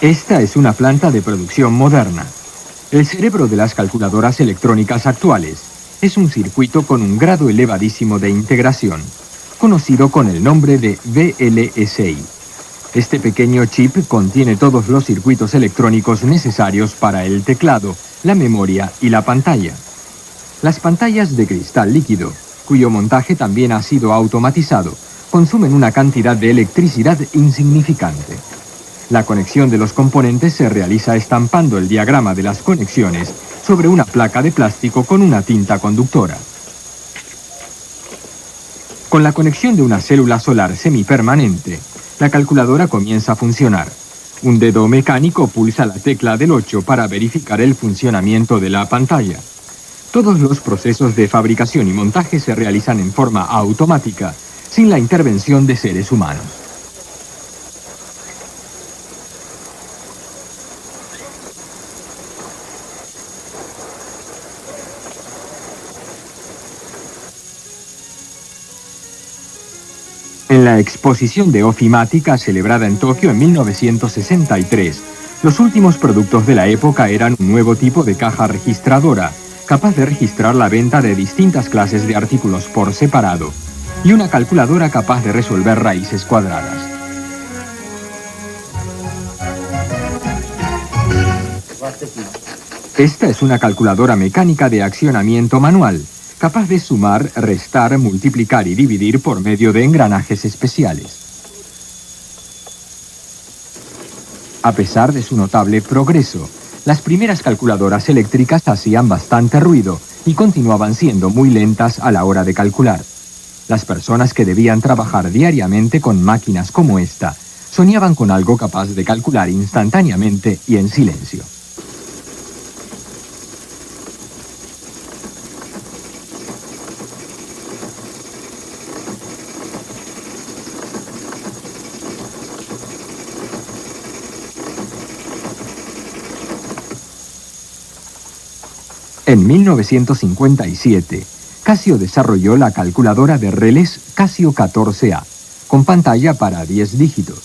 Esta es una planta de producción moderna. El cerebro de las calculadoras electrónicas actuales es un circuito con un grado elevadísimo de integración, conocido con el nombre de VLSI. Este pequeño chip contiene todos los circuitos electrónicos necesarios para el teclado, la memoria y la pantalla. Las pantallas de cristal líquido, cuyo montaje también ha sido automatizado, consumen una cantidad de electricidad insignificante. La conexión de los componentes se realiza estampando el diagrama de las conexiones sobre una placa de plástico con una tinta conductora. Con la conexión de una célula solar semipermanente, la calculadora comienza a funcionar. Un dedo mecánico pulsa la tecla del 8 para verificar el funcionamiento de la pantalla. Todos los procesos de fabricación y montaje se realizan en forma automática, sin la intervención de seres humanos. En la exposición de ofimática celebrada en Tokio en 1963, los últimos productos de la época eran un nuevo tipo de caja registradora, capaz de registrar la venta de distintas clases de artículos por separado, y una calculadora capaz de resolver raíces cuadradas. Esta es una calculadora mecánica de accionamiento manual, capaz de sumar, restar, multiplicar y dividir por medio de engranajes especiales. A pesar de su notable progreso, las primeras calculadoras eléctricas hacían bastante ruido y continuaban siendo muy lentas a la hora de calcular. Las personas que debían trabajar diariamente con máquinas como esta soñaban con algo capaz de calcular instantáneamente y en silencio. En 1957, Casio desarrolló la calculadora de relés Casio 14A, con pantalla para 10 dígitos,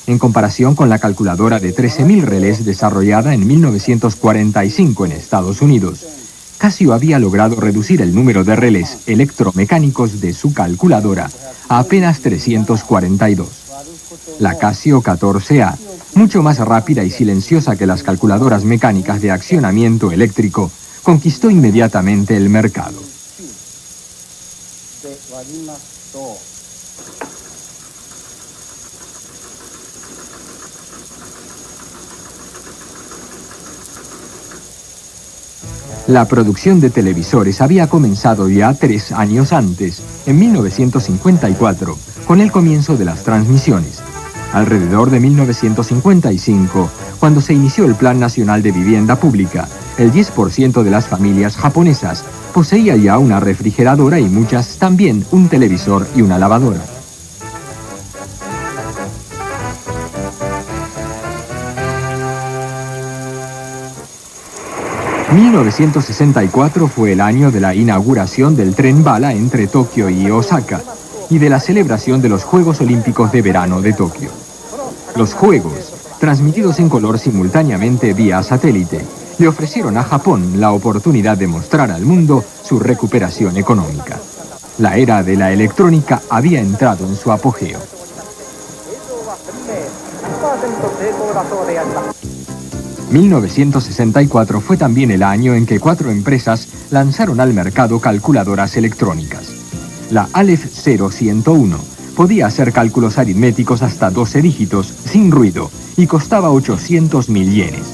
en comparación con la calculadora de 13.000 relés desarrollada en 1945 en Estados Unidos. Casio había logrado reducir el número de relés electromecánicos de su calculadora a apenas 342. La Casio 14A, mucho más rápida y silenciosa que las calculadoras mecánicas de accionamiento eléctrico, conquistó inmediatamente el mercado. La producción de televisores había comenzado ya 3 años antes, en 1954, con el comienzo de las transmisiones. Alrededor de 1955, cuando se inició el Plan Nacional de Vivienda Pública, el 10% de las familias japonesas poseía ya una refrigeradora y muchas también un televisor y una lavadora. ...1964 fue el año de la inauguración del tren bala entre Tokio y Osaka y de la celebración de los Juegos Olímpicos de Verano de Tokio. Los Juegos, transmitidos en color simultáneamente vía satélite, le ofrecieron a Japón la oportunidad de mostrar al mundo su recuperación económica. La era de la electrónica había entrado en su apogeo. ...1964 fue también el año en que 4 empresas lanzaron al mercado calculadoras electrónicas. La Aleph 0101 podía hacer cálculos aritméticos hasta 12 dígitos, sin ruido, y costaba 800.000 yenes.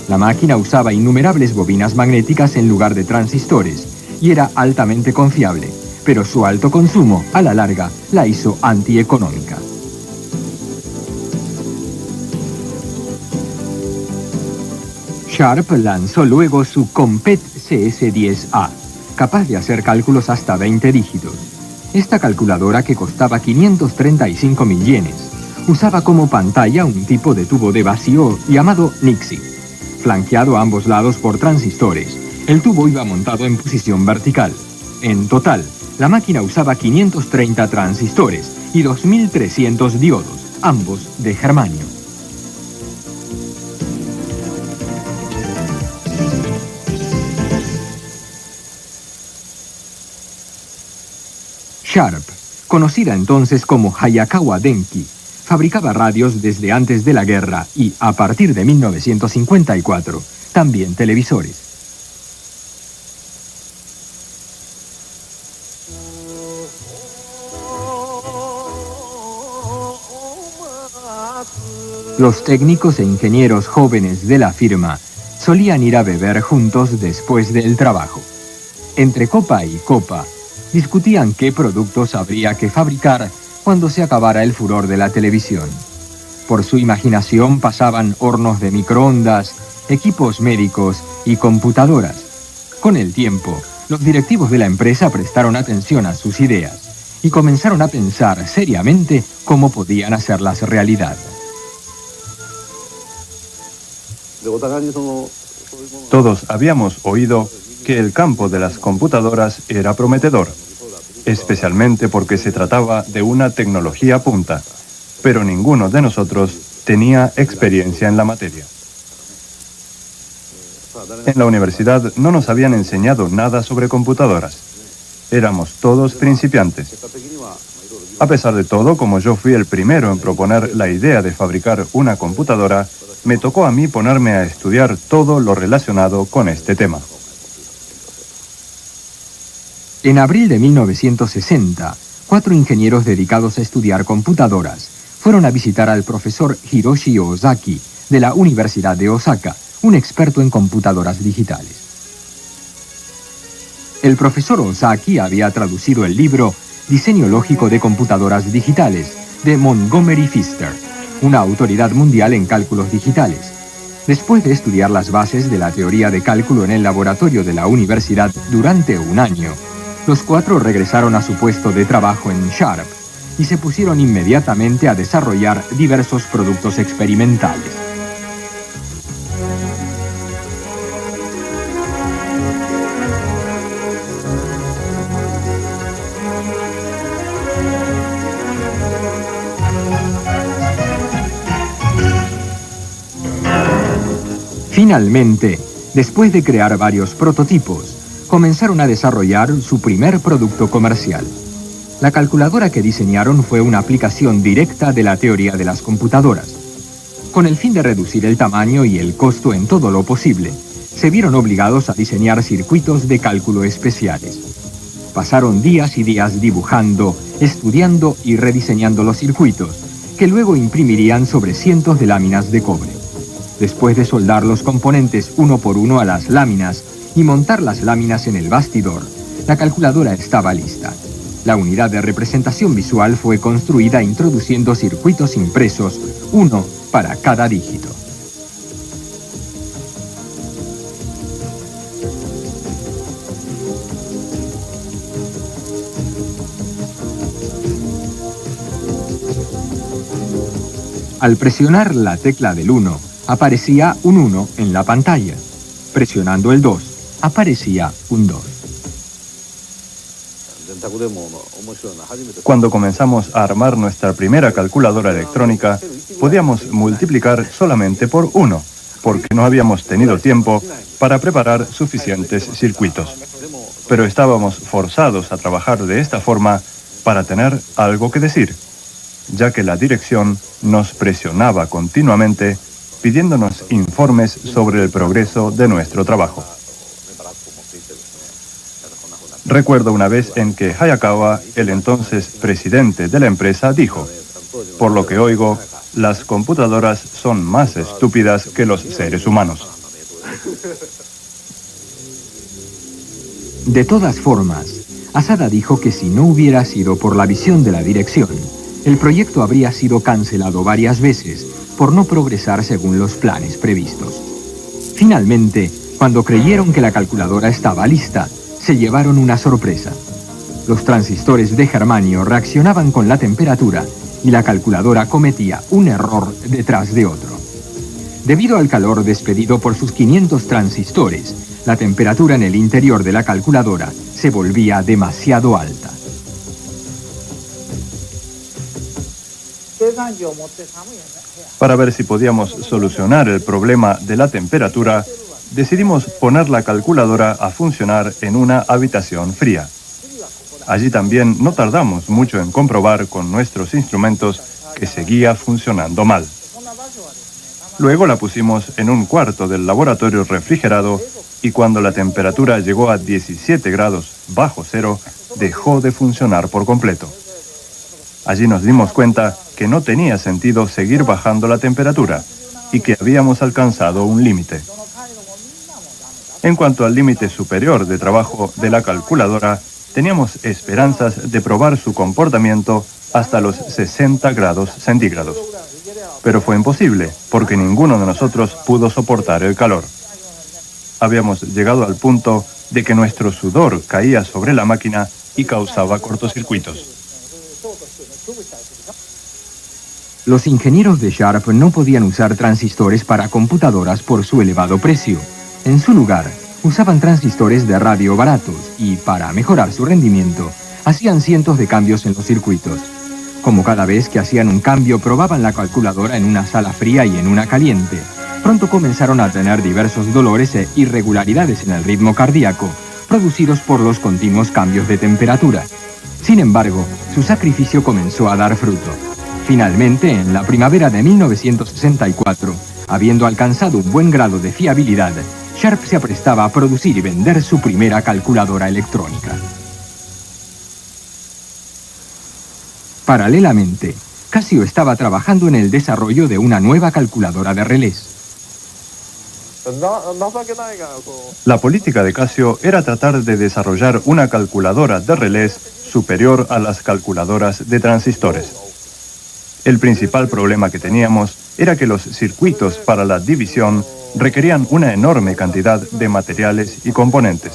La máquina usaba innumerables bobinas magnéticas en lugar de transistores, y era altamente confiable, pero su alto consumo, a la larga, la hizo antieconómica. Sharp lanzó luego su Compet CS10A, capaz de hacer cálculos hasta 20 dígitos. Esta calculadora, que costaba 535.000 yenes, usaba como pantalla un tipo de tubo de vacío llamado Nixie. Flanqueado a ambos lados por transistores, El tubo iba montado en posición vertical. En total, la máquina usaba 530 transistores y 2300 diodos, ambos de germanio. Sharp, conocida entonces como Hayakawa Denki, fabricaba radios desde antes de la guerra y, a partir de 1954, también televisores. Los técnicos e ingenieros jóvenes de la firma solían ir a beber juntos después del trabajo. Entre copa y copa, discutían qué productos habría que fabricar cuando se acabara el furor de la televisión. Por su imaginación pasaban hornos de microondas, equipos médicos y computadoras. Con el tiempo, los directivos de la empresa prestaron atención a sus ideas y comenzaron a pensar seriamente cómo podían hacerlas realidad. Todos habíamos oído que el campo de las computadoras era prometedor, especialmente porque se trataba de una tecnología punta, pero ninguno de nosotros tenía experiencia en la materia. En la universidad no nos habían enseñado nada sobre computadoras. Éramos todos principiantes. A pesar de todo, como yo fui el primero en proponer la idea de fabricar una computadora, me tocó a mí ponerme a estudiar todo lo relacionado con este tema. En abril de 1960, 4 ingenieros dedicados a estudiar computadoras fueron a visitar al profesor Hiroshi Ozaki de la Universidad de Osaka, un experto en computadoras digitales. El profesor Ozaki había traducido el libro Diseño lógico de computadoras digitales de Montgomery Pfister, una autoridad mundial en cálculos digitales. Después de estudiar las bases de la teoría de cálculo en el laboratorio de la universidad durante un año, los 4 regresaron a su puesto de trabajo en Sharp y se pusieron inmediatamente a desarrollar diversos productos experimentales. Finalmente, después de crear varios prototipos, comenzaron a desarrollar su primer producto comercial. La calculadora que diseñaron fue una aplicación directa de la teoría de las computadoras. Con el fin de reducir el tamaño y el costo en todo lo posible, se vieron obligados a diseñar circuitos de cálculo especiales. Pasaron días y días dibujando, estudiando y rediseñando los circuitos, que luego imprimirían sobre cientos de láminas de cobre. Después de soldar los componentes uno por uno a las láminas y montar las láminas en el bastidor, la calculadora estaba lista. La unidad de representación visual fue construida introduciendo circuitos impresos, uno para cada dígito. Al presionar la tecla del 1, aparecía un 1 en la pantalla. Presionando el 2, aparecía un 2. Cuando comenzamos a armar nuestra primera calculadora electrónica, podíamos multiplicar solamente por 1, porque no habíamos tenido tiempo para preparar suficientes circuitos. Pero estábamos forzados a trabajar de esta forma para tener algo que decir, ya que la dirección nos presionaba continuamente pidiéndonos informes sobre el progreso de nuestro trabajo. Recuerdo una vez en que Hayakawa, el entonces presidente de la empresa, dijo: "Por lo que oigo, las computadoras son más estúpidas que los seres humanos". De todas formas, Asada dijo que si no hubiera sido por la visión de la dirección, el proyecto habría sido cancelado varias veces por no progresar según los planes previstos. Finalmente, cuando creyeron que la calculadora estaba lista, se llevaron una sorpresa. Los transistores de germanio reaccionaban con la temperatura y la calculadora cometía un error detrás de otro. Debido al calor despedido por sus 500 transistores, la temperatura en el interior de la calculadora se volvía demasiado alta. Para ver si podíamos solucionar el problema de la temperatura, decidimos poner la calculadora a funcionar en una habitación fría. Allí también no tardamos mucho en comprobar con nuestros instrumentos que seguía funcionando mal. Luego la pusimos en un cuarto del laboratorio refrigerado y cuando la temperatura llegó a 17 grados bajo cero, dejó de funcionar por completo. Allí nos dimos cuenta que no tenía sentido seguir bajando la temperatura y que habíamos alcanzado un límite. En cuanto al límite superior de trabajo de la calculadora, teníamos esperanzas de probar su comportamiento hasta los 60 grados centígrados. Pero fue imposible, porque ninguno de nosotros pudo soportar el calor. Habíamos llegado al punto de que nuestro sudor caía sobre la máquina y causaba cortocircuitos. Los ingenieros de Sharp no podían usar transistores para computadoras por su elevado precio. En su lugar, usaban transistores de radio baratos y, para mejorar su rendimiento, hacían cientos de cambios en los circuitos. Como cada vez que hacían un cambio probaban la calculadora en una sala fría y en una caliente, pronto comenzaron a tener diversos dolores e irregularidades en el ritmo cardíaco, producidos por los continuos cambios de temperatura. Sin embargo, su sacrificio comenzó a dar fruto. Finalmente, en la primavera de 1964, habiendo alcanzado un buen grado de fiabilidad, Sharp se aprestaba a producir y vender su primera calculadora electrónica. Paralelamente, Casio estaba trabajando en el desarrollo de una nueva calculadora de relés. La política de Casio era tratar de desarrollar una calculadora de relés superior a las calculadoras de transistores. El principal problema que teníamos era que los circuitos para la división requerían una enorme cantidad de materiales y componentes.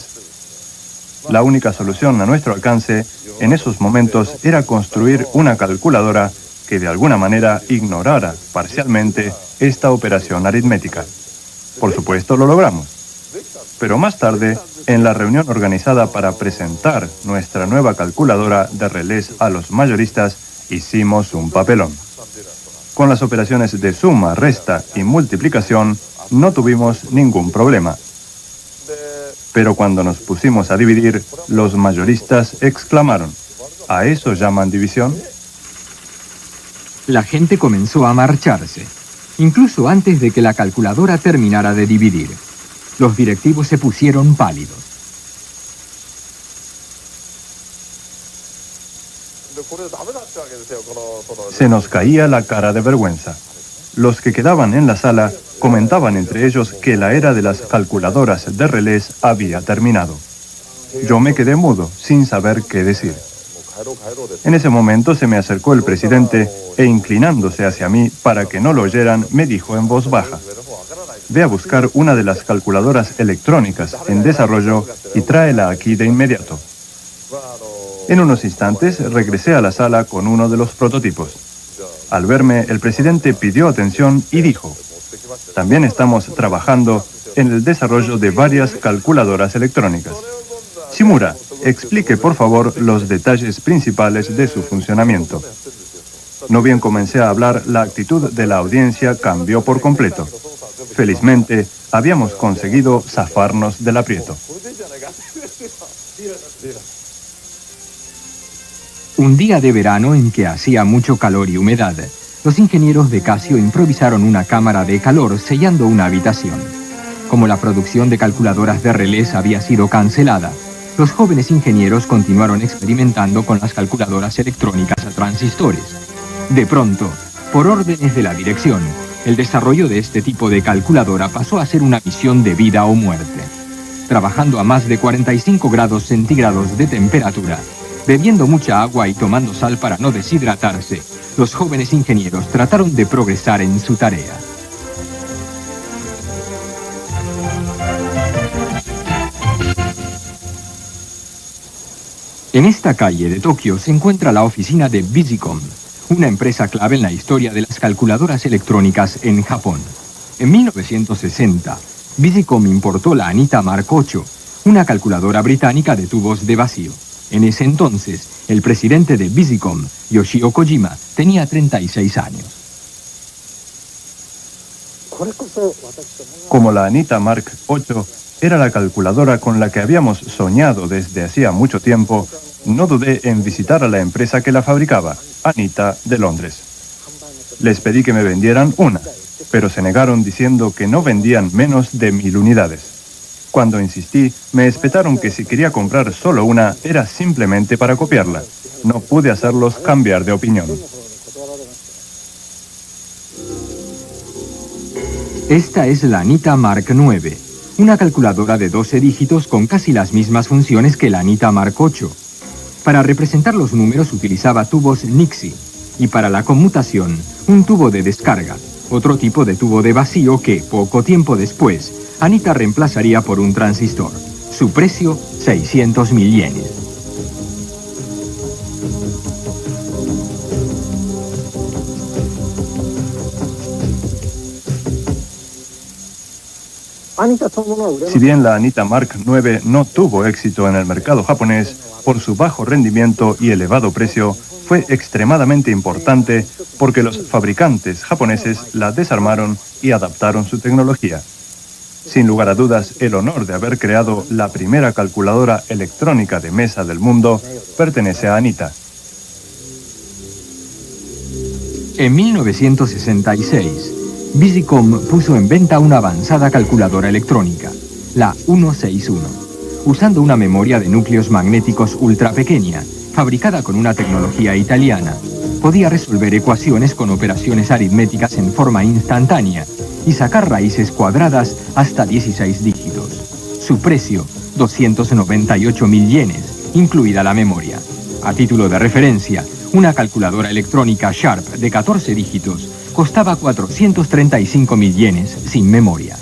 La única solución a nuestro alcance en esos momentos era construir una calculadora que de alguna manera ignorara parcialmente esta operación aritmética. Por supuesto lo logramos. Pero más tarde, en la reunión organizada para presentar nuestra nueva calculadora de relés a los mayoristas, hicimos un papelón. Con las operaciones de suma, resta y multiplicación no tuvimos ningún problema. Pero cuando nos pusimos a dividir, los mayoristas exclamaron: ¿a eso llaman división? La gente comenzó a marcharse, incluso antes de que la calculadora terminara de dividir. Los directivos se pusieron pálidos. Se nos caía la cara de vergüenza. Los que quedaban en la sala comentaban entre ellos que la era de las calculadoras de relés había terminado. Yo me quedé mudo, sin saber qué decir. En ese momento se me acercó el presidente e, inclinándose hacia mí para que no lo oyeran, me dijo en voz baja: ve a buscar una de las calculadoras electrónicas en desarrollo y tráela aquí de inmediato. En unos instantes regresé a la sala con uno de los prototipos. Al verme, el presidente pidió atención y dijo: también estamos trabajando en el desarrollo de varias calculadoras electrónicas. Shimura, explique por favor los detalles principales de su funcionamiento. No bien comencé a hablar, la actitud de la audiencia cambió por completo. Felizmente, habíamos conseguido zafarnos del aprieto. Un día de verano en que hacía mucho calor y humedad, los ingenieros de Casio improvisaron una cámara de calor sellando una habitación. Como la producción de calculadoras de relés había sido cancelada, los jóvenes ingenieros continuaron experimentando con las calculadoras electrónicas a transistores. De pronto, por órdenes de la dirección, el desarrollo de este tipo de calculadora pasó a ser una misión de vida o muerte. Trabajando a más de 45 grados centígrados de temperatura, bebiendo mucha agua y tomando sal para no deshidratarse, los jóvenes ingenieros trataron de progresar en su tarea. En esta calle de Tokio se encuentra la oficina de Visicom, una empresa clave en la historia de las calculadoras electrónicas en Japón. En 1960, Visicom importó la Anita Mark VIII, una calculadora británica de tubos de vacío. En ese entonces, el presidente de Visicom, Yoshio Kojima, tenía 36 años. Como la Anita Mark VIII era la calculadora con la que habíamos soñado desde hacía mucho tiempo, no dudé en visitar a la empresa que la fabricaba, Anita de Londres. Les pedí que me vendieran una, pero se negaron diciendo que no vendían menos de 1000 unidades. Cuando insistí, me espetaron que si quería comprar solo una, era simplemente para copiarla. No pude hacerlos cambiar de opinión. Esta es la Anita Mark IX, una calculadora de 12 dígitos con casi las mismas funciones que la Anita Mark VIII. Para representar los números utilizaba tubos Nixie y para la conmutación, un tubo de descarga, otro tipo de tubo de vacío que, poco tiempo después, Anita reemplazaría por un transistor. Su precio, 600.000 yenes. Si bien la Anita Mark IX no tuvo éxito en el mercado japonés, por su bajo rendimiento y elevado precio, fue extremadamente importante porque los fabricantes japoneses la desarmaron y adaptaron su tecnología. Sin lugar a dudas, el honor de haber creado la primera calculadora electrónica de mesa del mundo pertenece a Anita. En 1966, Visicom puso en venta una avanzada calculadora electrónica, la 161, usando una memoria de núcleos magnéticos ultra pequeña, fabricada con una tecnología italiana. Podía resolver ecuaciones con operaciones aritméticas en forma instantánea y sacar raíces cuadradas hasta 16 dígitos. Su precio, 298.000 yenes, incluida la memoria. A título de referencia, una calculadora electrónica Sharp de 14 dígitos costaba 435.000 yenes sin memoria.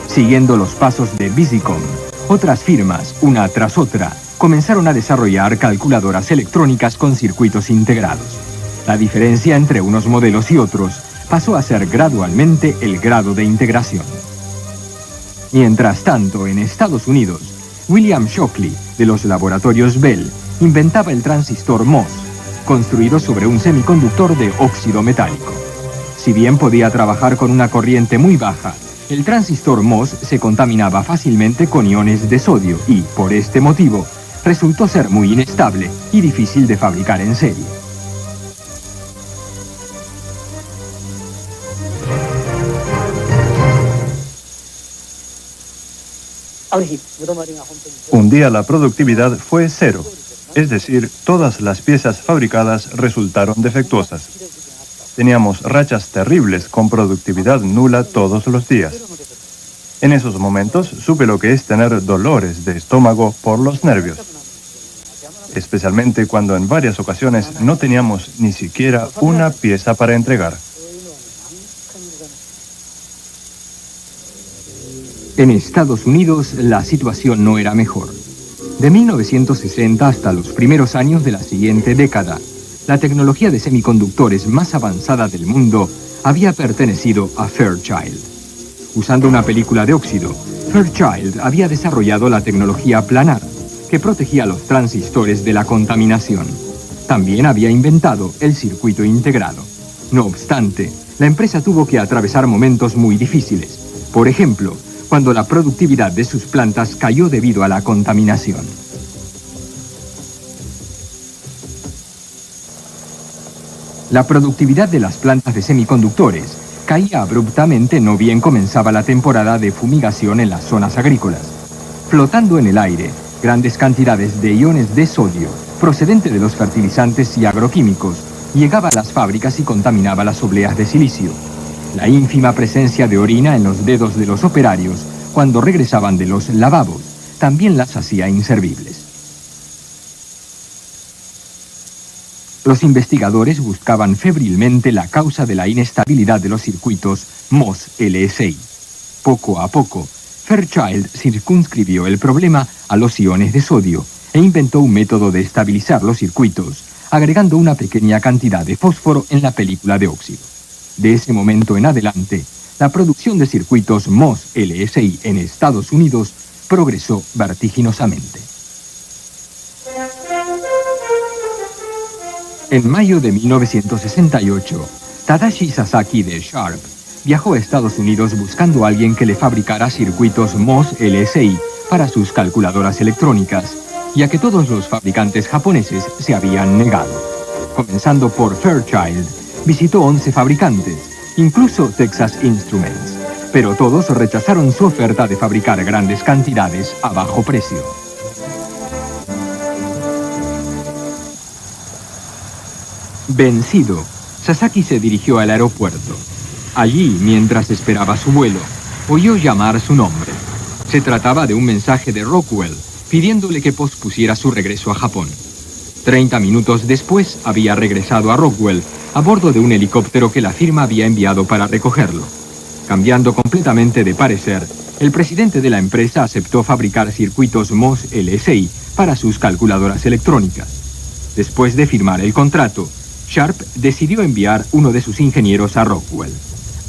Siguiendo los pasos de Visicom, otras firmas, una tras otra, comenzaron a desarrollar calculadoras electrónicas con circuitos integrados. La diferencia entre unos modelos y otros pasó a ser gradualmente el grado de integración. Mientras tanto, en Estados Unidos, William Shockley, de los laboratorios Bell, inventaba el transistor MOS, construido sobre un semiconductor de óxido metálico. Si bien podía trabajar con una corriente muy baja, el transistor MOS se contaminaba fácilmente con iones de sodio y, por este motivo, resultó ser muy inestable y difícil de fabricar en serie. Un día la productividad fue cero, es decir, todas las piezas fabricadas resultaron defectuosas. Teníamos rachas terribles con productividad nula todos los días. En esos momentos supe lo que es tener dolores de estómago por los nervios, especialmente cuando en varias ocasiones no teníamos ni siquiera una pieza para entregar. En Estados Unidos, la situación no era mejor. De 1960 hasta los primeros años de la siguiente década, la tecnología de semiconductores más avanzada del mundo había pertenecido a Fairchild. Usando una película de óxido, Fairchild había desarrollado la tecnología planar, que protegía los transistores de la contaminación. También había inventado el circuito integrado. No obstante, la empresa tuvo que atravesar momentos muy difíciles. Por ejemplo, cuando la productividad de sus plantas cayó debido a la contaminación. La productividad de las plantas de semiconductores caía abruptamente no bien comenzaba la temporada de fumigación en las zonas agrícolas. Flotando en el aire, grandes cantidades de iones de sodio, procedente de los fertilizantes y agroquímicos, llegaba a las fábricas y contaminaba las obleas de silicio. La ínfima presencia de orina en los dedos de los operarios cuando regresaban de los lavabos también las hacía inservibles. Los investigadores buscaban febrilmente la causa de la inestabilidad de los circuitos MOS-LSI. Poco a poco, Fairchild circunscribió el problema a los iones de sodio e inventó un método de estabilizar los circuitos, agregando una pequeña cantidad de fósforo en la película de óxido. De ese momento en adelante, la producción de circuitos MOS LSI en Estados Unidos progresó vertiginosamente. En mayo de 1968, Tadashi Sasaki de Sharp viajó a Estados Unidos buscando a alguien que le fabricara circuitos MOS LSI para sus calculadoras electrónicas, ya que todos los fabricantes japoneses se habían negado. Comenzando por Fairchild, visitó 11 fabricantes, incluso Texas Instruments, pero todos rechazaron su oferta de fabricar grandes cantidades a bajo precio. Vencido, Sasaki se dirigió al aeropuerto. Allí, mientras esperaba su vuelo, oyó llamar su nombre. Se trataba de un mensaje de Rockwell, pidiéndole que pospusiera su regreso a Japón. 30 minutos después, había regresado a Rockwell, a bordo de un helicóptero que la firma había enviado para recogerlo. Cambiando completamente de parecer, el presidente de la empresa aceptó fabricar circuitos MOS LSI para sus calculadoras electrónicas. Después de firmar el contrato, Sharp decidió enviar uno de sus ingenieros a Rockwell.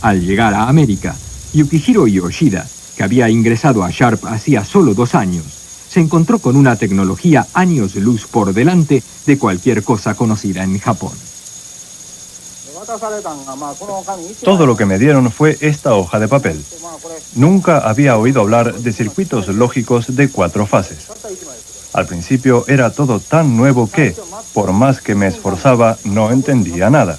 Al llegar a América, Yukihiro Yoshida, que había ingresado a Sharp hacía solo 2 años, se encontró con una tecnología años luz por delante de cualquier cosa conocida en Japón. Todo lo que me dieron fue esta hoja de papel. Nunca había oído hablar de circuitos lógicos de 4 fases. Al principio era todo tan nuevo que, por más que me esforzaba, no entendía nada.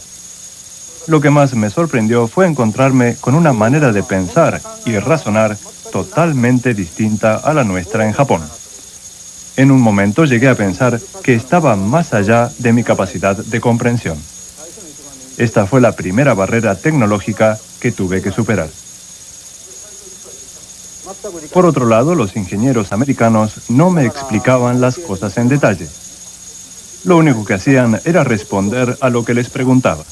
Lo que más me sorprendió fue encontrarme con una manera de pensar y razonar totalmente distinta a la nuestra en Japón. En un momento llegué a pensar que estaba más allá de mi capacidad de comprensión. Esta fue la primera barrera tecnológica que tuve que superar. Por otro lado, los ingenieros americanos no me explicaban las cosas en detalle. Lo único que hacían era responder a lo que les preguntaba.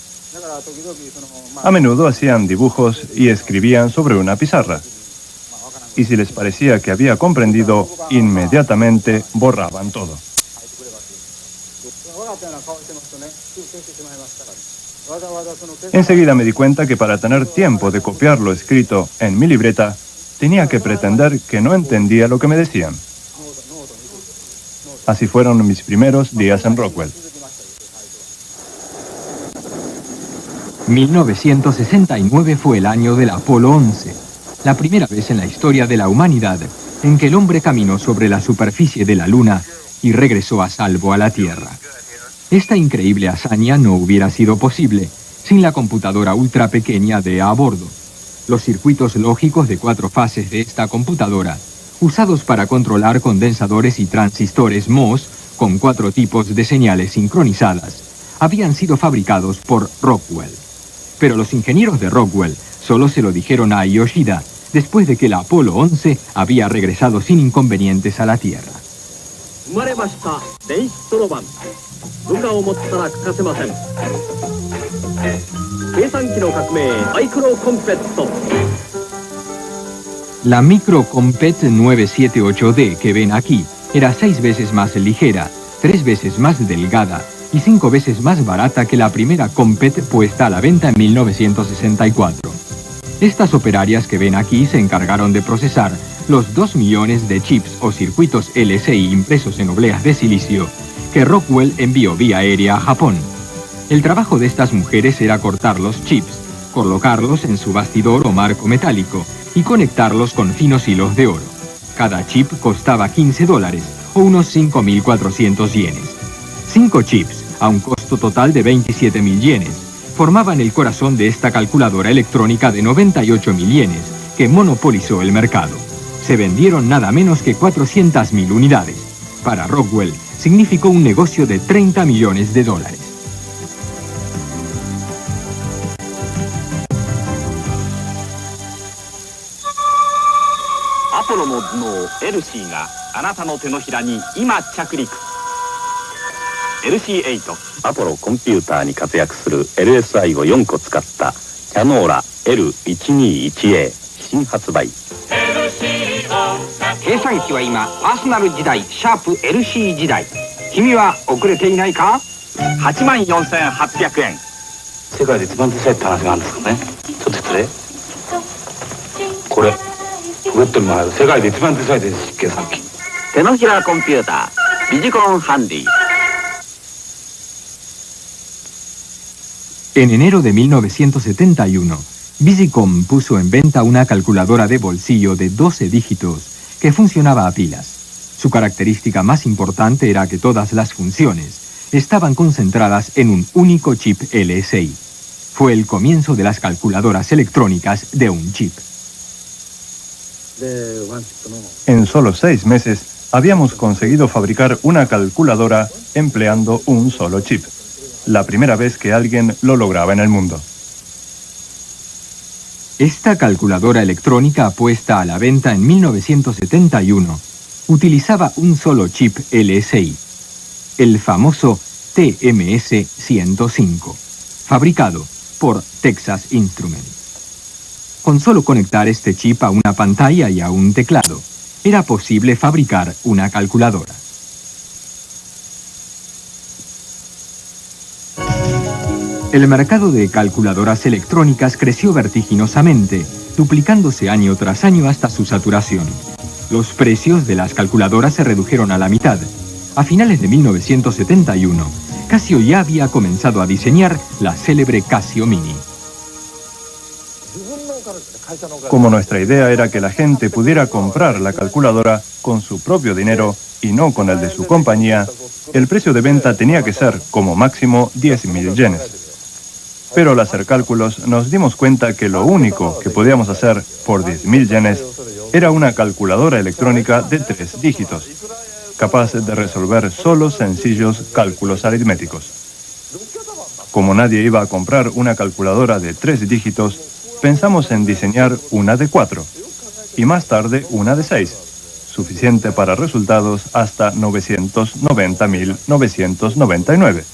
A menudo hacían dibujos y escribían sobre una pizarra. Y si les parecía que había comprendido, inmediatamente borraban todo. Enseguida me di cuenta que para tener tiempo de copiar lo escrito en mi libreta, tenía que pretender que no entendía lo que me decían. Así fueron mis primeros días en Rockwell. 1969 fue el año del Apolo 11, la primera vez en la historia de la humanidad en que el hombre caminó sobre la superficie de la Luna y regresó a salvo a la Tierra. Esta increíble hazaña no hubiera sido posible sin la computadora ultra pequeña de a bordo. Los circuitos lógicos de 4 fases de esta computadora, usados para controlar condensadores y transistores MOS con 4 tipos de señales sincronizadas, habían sido fabricados por Rockwell. Pero los ingenieros de Rockwell solo se lo dijeron a Yoshida después de que el Apolo 11 había regresado sin inconvenientes a la Tierra. La Microcompet 978D que ven aquí era 6 veces más ligera, 3 veces más delgada y 5 veces más barata que la primera Compet puesta a la venta en 1964. Estas operarias que ven aquí se encargaron de procesar los 2 millones de chips o circuitos LSI impresos en obleas de silicio que Rockwell envió vía aérea a Japón. El trabajo de estas mujeres era cortar los chips, colocarlos en su bastidor o marco metálico y conectarlos con finos hilos de oro. Cada chip costaba $15 o unos 5.400 yenes. 5 chips, a un costo total de 27.000 yenes, formaban el corazón de esta calculadora electrónica de 98.000 yenes que monopolizó el mercado. Se vendieron nada menos que 400.000 unidades. Para Rockwell, significó un negocio de $30 millones. Apollo の頭脳エルシーがあなたの手のひらに今着陸。LC8 アポロコンピューターに活躍する LSI を4個使ったキャノーラ L1218 新発売。計算機は今パーソナル時代シャープ LC 時代。君は遅れていないか？ 84,800円。世界で一番小さいって話があるんですかね。ちょっと失礼。これポケットにも入る世界で一番小さい電子計算機。手のひらコンピュータービジコンハンディ。En enero de 1971, Visicom puso en venta una calculadora de bolsillo de 12 dígitos que funcionaba a pilas. Su característica más importante era que todas las funciones estaban concentradas en un único chip LSI. Fue el comienzo de las calculadoras electrónicas de un chip. En solo 6 meses habíamos conseguido fabricar una calculadora empleando un solo chip. La primera vez que alguien lo lograba en el mundo. Esta calculadora electrónica puesta a la venta en 1971 utilizaba un solo chip LSI, el famoso TMS-105, fabricado por Texas Instruments. Con solo conectar este chip a una pantalla y a un teclado, era posible fabricar una calculadora. El mercado de calculadoras electrónicas creció vertiginosamente, duplicándose año tras año hasta su saturación. Los precios de las calculadoras se redujeron a la mitad. A finales de 1971, Casio ya había comenzado a diseñar la célebre Casio Mini. Como nuestra idea era que la gente pudiera comprar la calculadora con su propio dinero y no con el de su compañía, el precio de venta tenía que ser, como máximo, 10.000 yenes. Pero al hacer cálculos nos dimos cuenta que lo único que podíamos hacer por 10.000 yenes era una calculadora electrónica de 3 dígitos, capaz de resolver solo sencillos cálculos aritméticos. Como nadie iba a comprar una calculadora de 3 dígitos, pensamos en diseñar una de 4 y más tarde una de 6, suficiente para resultados hasta 990.999.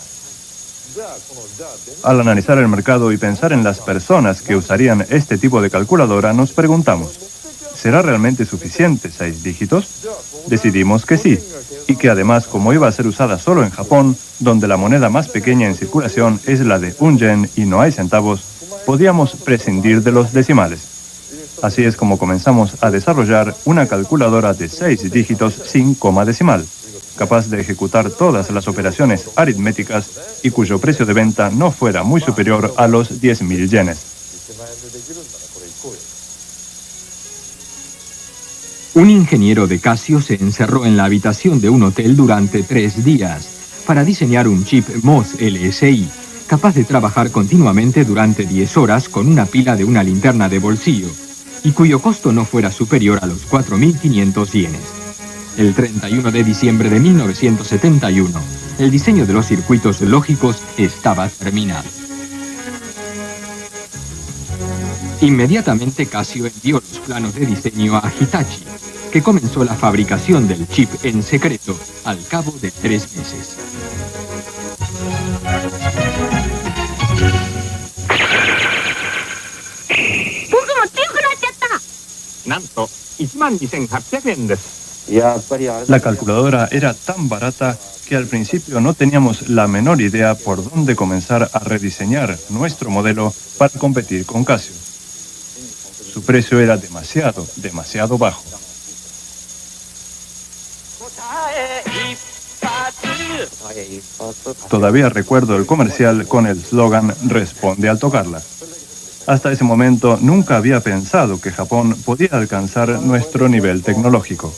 Al analizar el mercado y pensar en las personas que usarían este tipo de calculadora, nos preguntamos, ¿será realmente suficiente 6 dígitos? Decidimos que sí, y que además, como iba a ser usada solo en Japón, donde la moneda más pequeña en circulación es la de 1 yen y no hay centavos, podíamos prescindir de los decimales. Así es como comenzamos a desarrollar una calculadora de 6 dígitos sin coma decimal, capaz de ejecutar todas las operaciones aritméticas y cuyo precio de venta no fuera muy superior a los 10.000 yenes. Un ingeniero de Casio se encerró en la habitación de un hotel durante 3 días para diseñar un chip MOS LSI, capaz de trabajar continuamente durante 10 horas con una pila de una linterna de bolsillo, y cuyo costo no fuera superior a los 4.500 yenes. El 31 de diciembre de 1971, el diseño de los circuitos lógicos estaba terminado. Inmediatamente Casio envió los planos de diseño a Hitachi, que comenzó la fabricación del chip en secreto al cabo de 3 meses. La calculadora era tan barata que al principio no teníamos la menor idea por dónde comenzar a rediseñar nuestro modelo para competir con Casio. Su precio era demasiado bajo. Todavía recuerdo el comercial con el eslogan "Responde al tocarla". Hasta ese momento nunca había pensado que Japón podía alcanzar nuestro nivel tecnológico.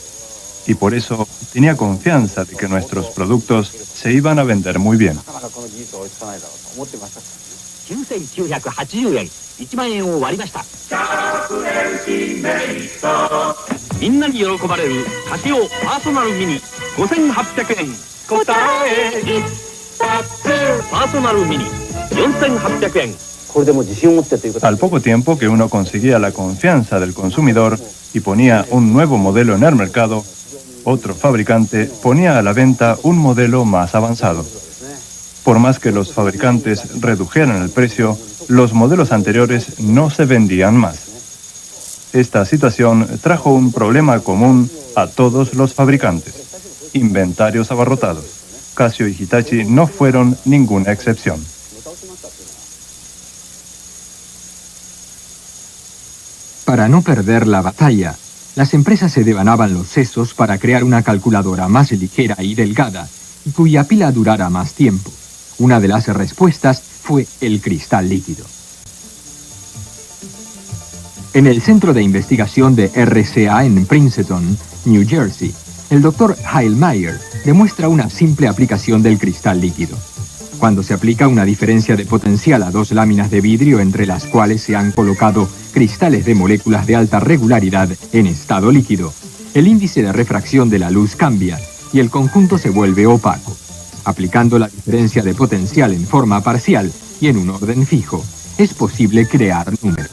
Y por eso tenía confianza de que nuestros productos se iban a vender muy bien. 9,980 円、1万円を割りました。みんなに喜ばれるカシオパーソナルミニ5800円。答え一発パーソナルミニ4800円。 Al poco tiempo que uno conseguía la confianza del consumidor y ponía un nuevo modelo en el mercado, otro fabricante ponía a la venta un modelo más avanzado. Por más que los fabricantes redujeran el precio, los modelos anteriores no se vendían más. Esta situación trajo un problema común a todos los fabricantes: inventarios abarrotados. Casio y Hitachi no fueron ninguna excepción. Para no perder la batalla, las empresas se devanaban los sesos para crear una calculadora más ligera y delgada y cuya pila durara más tiempo. Una de las respuestas fue el cristal líquido. En el Centro de Investigación de RCA en Princeton, New Jersey, el Dr. Heilmeyer demuestra una simple aplicación del cristal líquido. Cuando se aplica una diferencia de potencial a dos láminas de vidrio entre las cuales se han colocado cristales de moléculas de alta regularidad en estado líquido, el índice de refracción de la luz cambia y el conjunto se vuelve opaco. Aplicando la diferencia de potencial en forma parcial y en un orden fijo, es posible crear números.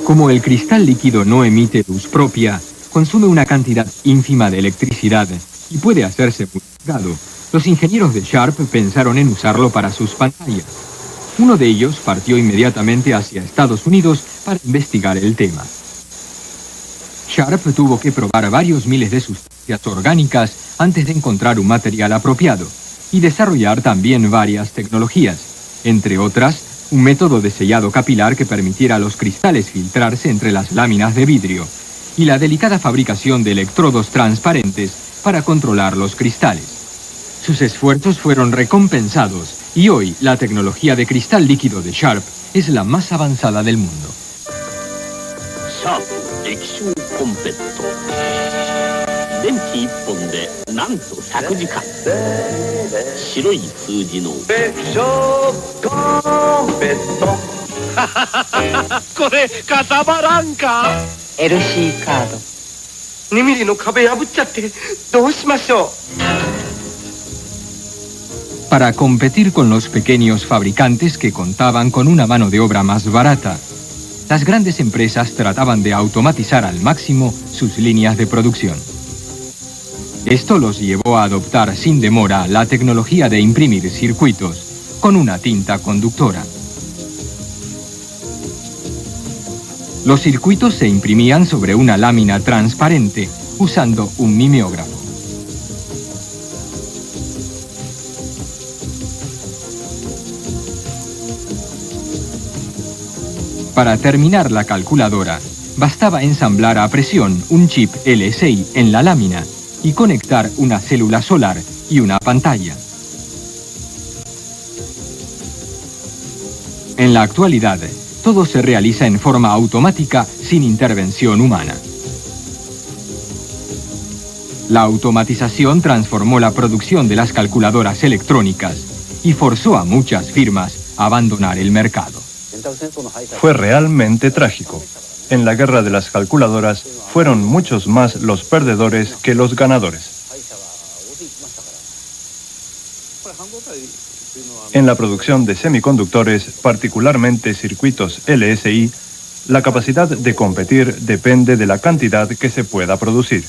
Como el cristal líquido no emite luz propia, consume una cantidad ínfima de electricidad y puede hacerse multiplicado, los ingenieros de Sharp pensaron en usarlo para sus pantallas. Uno de ellos partió inmediatamente hacia Estados Unidos para investigar el tema. Sharp tuvo que probar varios miles de sustancias orgánicas antes de encontrar un material apropiado y desarrollar también varias tecnologías, entre otras, un método de sellado capilar que permitiera a los cristales filtrarse entre las láminas de vidrio y la delicada fabricación de electrodos transparentes para controlar los cristales. Sus esfuerzos fueron recompensados y hoy la tecnología de cristal líquido de Sharp es la más avanzada del mundo. Sharp 液晶コンペット。電気1本でなんと100時間。白い数字の液晶コンペット。これかさばらんか。LC カード。2ミリの壁破っちゃってどうしましょう。Para competir con los pequeños fabricantes que contaban con una mano de obra más barata, las grandes empresas trataban de automatizar al máximo sus líneas de producción. Esto los llevó a adoptar sin demora la tecnología de imprimir circuitos con una tinta conductora. Los circuitos se imprimían sobre una lámina transparente usando un mimeógrafo. Para terminar la calculadora, bastaba ensamblar a presión un chip LSI en la lámina y conectar una célula solar y una pantalla. En la actualidad, todo se realiza en forma automática sin intervención humana. La automatización transformó la producción de las calculadoras electrónicas y forzó a muchas firmas a abandonar el mercado. Fue realmente trágico. En la guerra de las calculadoras fueron muchos más los perdedores que los ganadores. En la producción de semiconductores, particularmente circuitos LSI, la capacidad de competir depende de la cantidad que se pueda producir.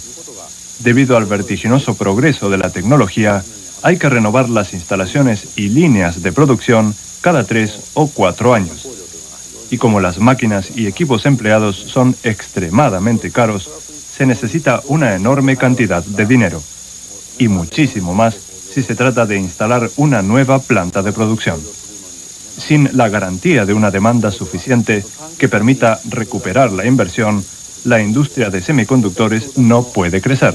Debido al vertiginoso progreso de la tecnología, hay que renovar las instalaciones y líneas de producción cada 3 o 4 años. Y como las máquinas y equipos empleados son extremadamente caros, se necesita una enorme cantidad de dinero. Y muchísimo más si se trata de instalar una nueva planta de producción. Sin la garantía de una demanda suficiente que permita recuperar la inversión, la industria de semiconductores no puede crecer.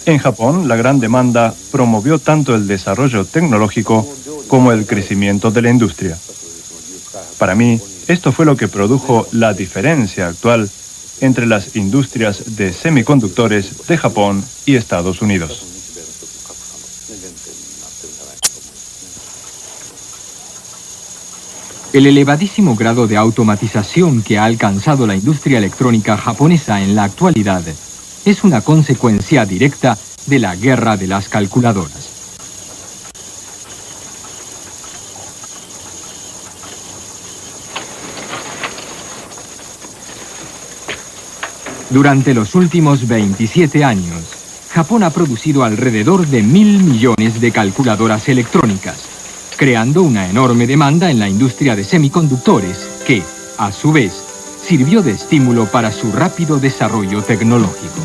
En Japón, la gran demanda promovió tanto el desarrollo tecnológico como el crecimiento de la industria. Para mí, esto fue lo que produjo la diferencia actual entre las industrias de semiconductores de Japón y Estados Unidos. El elevadísimo grado de automatización que ha alcanzado la industria electrónica japonesa en la actualidad es una consecuencia directa de la guerra de las calculadoras. Durante los últimos 27 años, Japón ha producido alrededor de 1.000 millones de calculadoras electrónicas, creando una enorme demanda en la industria de semiconductores que, a su vez, sirvió de estímulo para su rápido desarrollo tecnológico.